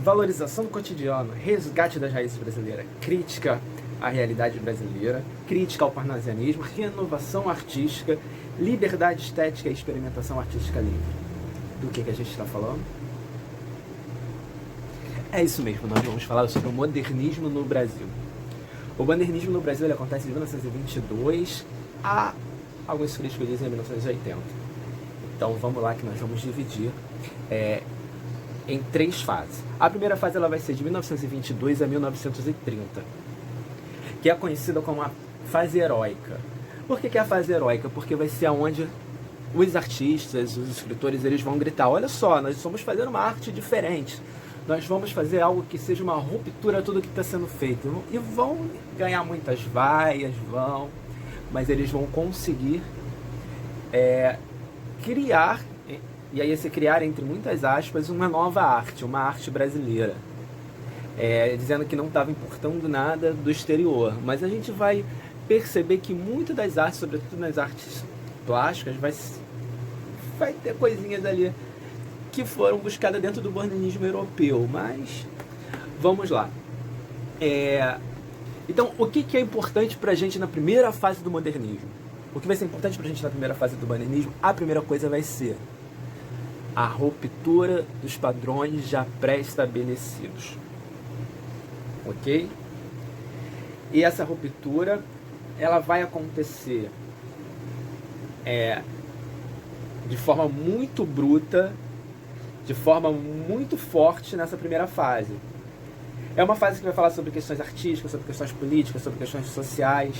valorização do cotidiano, resgate das raízes brasileiras, crítica à realidade brasileira, crítica ao parnasianismo, renovação artística, liberdade estética e experimentação artística livre. Do que a gente está falando? É isso mesmo, nós vamos falar sobre o modernismo no Brasil. O modernismo no Brasil ele acontece de 1922 a, alguns críticos dizem, 1980. Então vamos lá que nós vamos dividir em 3 fases. A primeira fase ela vai ser de 1922 a 1930, que é conhecida como a fase heróica. Por que é a fase heróica? Porque vai ser onde os artistas, os escritores, eles vão gritar: olha só, nós vamos fazer uma arte diferente, nós vamos fazer algo que seja uma ruptura a tudo que está sendo feito. E vão ganhar muitas vaias, mas eles vão conseguir criar, e aí esse criar entre muitas aspas, uma nova arte, uma arte brasileira. Dizendo que não estava importando nada do exterior, mas a gente vai perceber que muitas das artes, sobretudo nas artes plásticas, vai ter coisinhas ali que foram buscadas dentro do modernismo europeu, mas vamos lá. Então, o que é importante pra gente na primeira fase do modernismo? O que vai ser importante pra gente na primeira fase do modernismo? A primeira coisa vai ser a ruptura dos padrões já pré-estabelecidos. Ok? E essa ruptura, ela vai acontecer de forma muito bruta, de forma muito forte nessa primeira fase. É uma fase que vai falar sobre questões artísticas, sobre questões políticas, sobre questões sociais.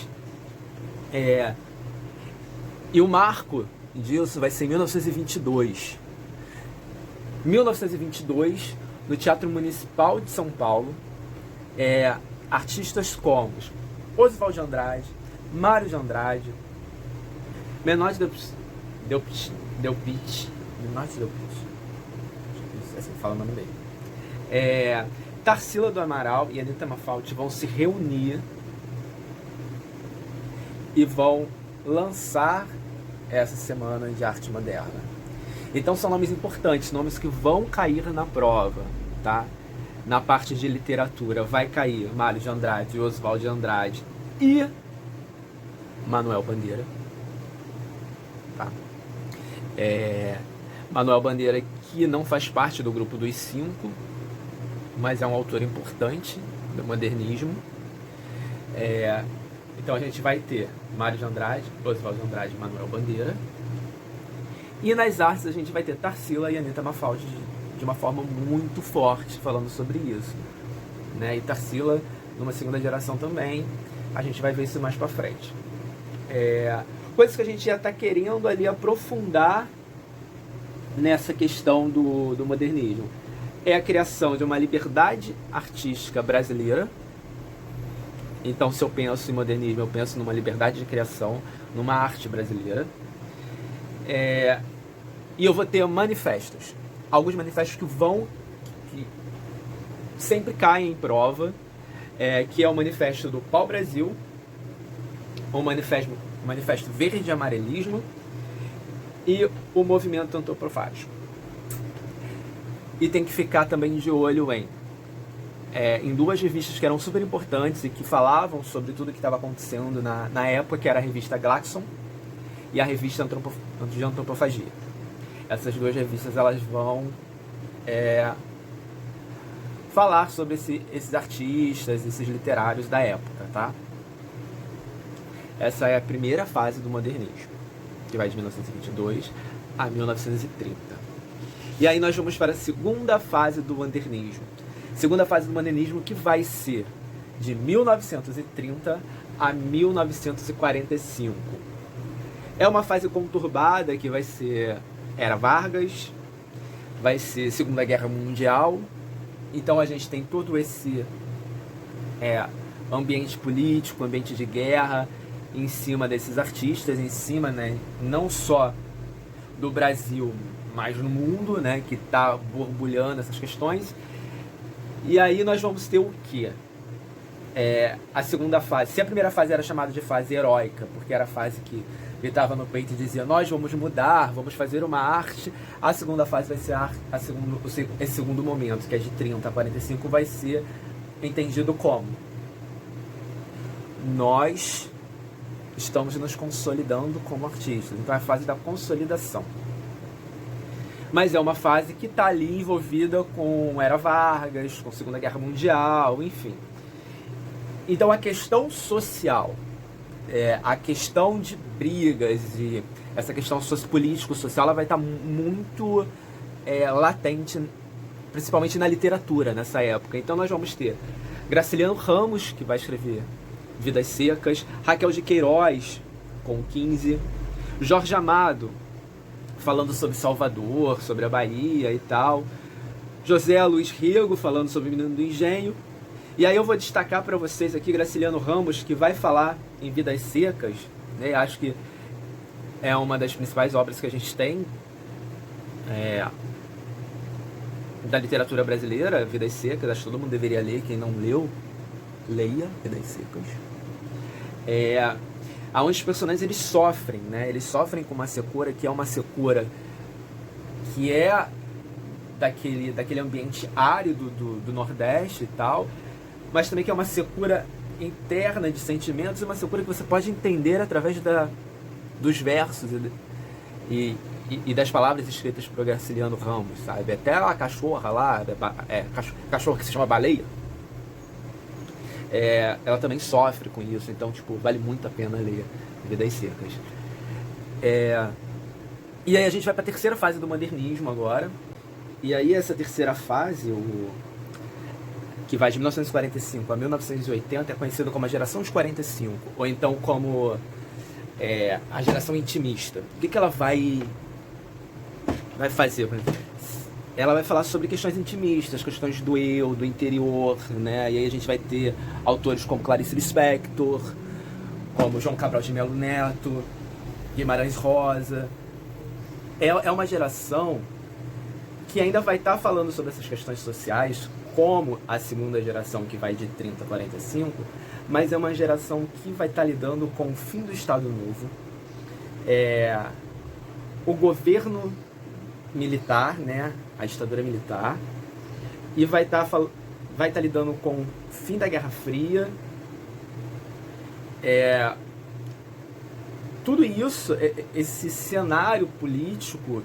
E o marco disso vai ser em 1922. 1922, no Teatro Municipal de São Paulo, artistas como Oswald de Andrade, Mário de Andrade, Menor de Delpit, assim fala o nome dele, Tarsila do Amaral e Anita Malfatti vão se reunir e vão lançar essa semana de arte moderna. Então são nomes importantes, nomes que vão cair na prova, tá? Na parte de literatura vai cair Mário de Andrade, Oswald de Andrade e Manuel Bandeira. Tá? Manuel Bandeira, que não faz parte do grupo dos 5, mas é um autor importante do modernismo. Então a gente vai ter Mário de Andrade, Oswald de Andrade e Manuel Bandeira. E nas artes a gente vai ter Tarsila e Anita Malfatti de uma forma muito forte falando sobre isso, né? E Tarsila numa segunda geração também. A gente vai ver isso mais pra frente. Coisas que a gente já está querendo ali aprofundar nessa questão do modernismo. É a criação de uma liberdade artística brasileira. Então, se eu penso em modernismo, eu penso numa liberdade de criação, numa arte brasileira. E eu vou ter manifestos. Alguns manifestos que sempre caem em prova, que é o manifesto do Pau-Brasil, o manifesto Verde e Amarelismo e o movimento antropofágico. E tem que ficar também de olho em 2 revistas que eram super importantes e que falavam sobre tudo que estava acontecendo na época, que era a revista Glaxon e a revista de Antropofagia. Essas 2 revistas elas vão falar sobre esses artistas, esses literários da época, tá? Essa é a primeira fase do modernismo, que vai de 1922 a 1930. E aí nós vamos para a segunda fase do modernismo. Segunda fase do modernismo que vai ser de 1930 a 1945. É uma fase conturbada que vai ser Era Vargas, vai ser Segunda Guerra Mundial. Então a gente tem todo esse ambiente político, ambiente de guerra, em cima desses artistas, em cima, né, não só do Brasil, mas no mundo, né, que está borbulhando essas questões. E aí nós vamos ter o quê? A segunda fase, se a primeira fase era chamada de fase heróica, porque era a fase que ele estava no peito e dizia, nós vamos mudar, vamos fazer uma arte, a segunda fase vai ser esse segundo momento, que é de 30 a 45, vai ser entendido como nós estamos nos consolidando como artistas. Então é a fase da consolidação. Mas é uma fase que está ali envolvida com Era Vargas, com Segunda Guerra Mundial, enfim. Então a questão social, a questão de brigas e essa questão político-social, ela vai estar muito latente, principalmente na literatura nessa época. Então nós vamos ter Graciliano Ramos, que vai escrever Vidas Secas, Raquel de Queiroz, com 15, Jorge Amado, falando sobre Salvador, sobre a Bahia e tal, José Luiz Rego, falando sobre o Menino do Engenho. E aí eu vou destacar para vocês aqui Graciliano Ramos, que vai falar em Vidas Secas, né? Acho que é uma das principais obras que a gente tem da literatura brasileira, Vidas Secas. Acho que todo mundo deveria ler, quem não leu, leia Vidas Secas. Onde os personagens eles sofrem, né? Eles sofrem com uma secura que é uma secura que é daquele ambiente árido do Nordeste e tal, mas também que é uma secura interna de sentimentos, e uma secura que você pode entender através dos versos e das palavras escritas por Graciliano Ramos, sabe? Até a cachorra lá, cachorro que se chama Baleia, ela também sofre com isso, então tipo, vale muito a pena ler Vidas Secas. E aí a gente vai para a terceira fase do modernismo agora, e aí essa terceira fase, que vai de 1945 a 1980, é conhecida como a geração dos 45, ou então como a geração intimista. O que ela vai fazer? Ela vai falar sobre questões intimistas, questões do eu, do interior, né? E aí a gente vai ter autores como Clarice Lispector, como João Cabral de Melo Neto, Guimarães Rosa. É uma geração que ainda vai estar falando sobre essas questões sociais, como a segunda geração, que vai de 30 a 45, mas é uma geração que vai estar lidando com o fim do Estado Novo, o governo militar, né, a ditadura militar, e vai estar lidando com o fim da Guerra Fria. Tudo isso, esse cenário político,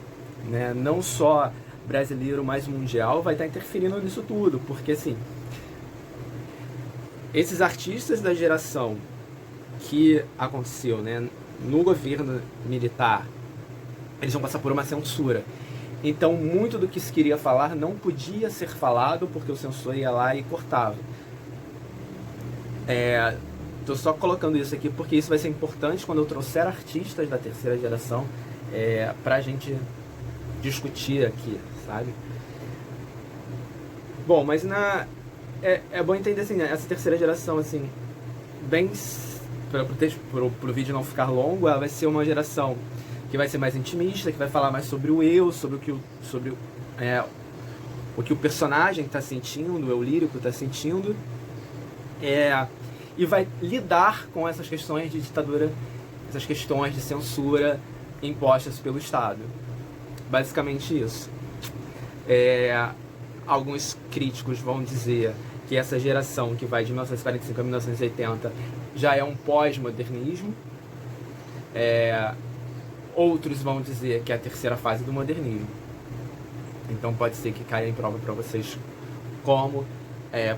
né, não só brasileiro, mas mundial, vai estar interferindo nisso tudo, porque assim, esses artistas da geração que aconteceu, né, no governo militar, eles vão passar por uma censura. Então, muito do que se queria falar não podia ser falado, porque o censor ia lá e cortava. Estou só colocando isso aqui porque isso vai ser importante quando eu trouxer artistas da terceira geração para a gente discutir aqui, sabe? Bom, mas é bom entender assim, né? Essa terceira geração, assim, bem pro vídeo não ficar longo, ela vai ser uma geração que vai ser mais intimista, que vai falar mais sobre o eu, sobre o que o personagem está sentindo, o eu lírico está sentindo, e vai lidar com essas questões de ditadura, essas questões de censura impostas pelo Estado. Basicamente isso. Alguns críticos vão dizer que essa geração que vai de 1945 a 1980 já é um pós-modernismo. Outros vão dizer que é a terceira fase do modernismo. Então pode ser que caia em prova para vocês como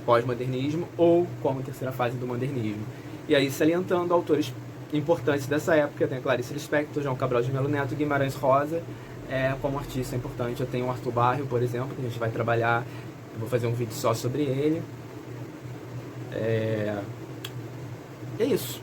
pós-modernismo ou como terceira fase do modernismo. E aí, salientando autores importantes dessa época, tem a Clarice Lispector, João Cabral de Melo Neto, Guimarães Rosa, como artista importante. Eu tenho o Arthur Barrio, por exemplo, que a gente vai trabalhar, eu vou fazer um vídeo só sobre ele. É isso.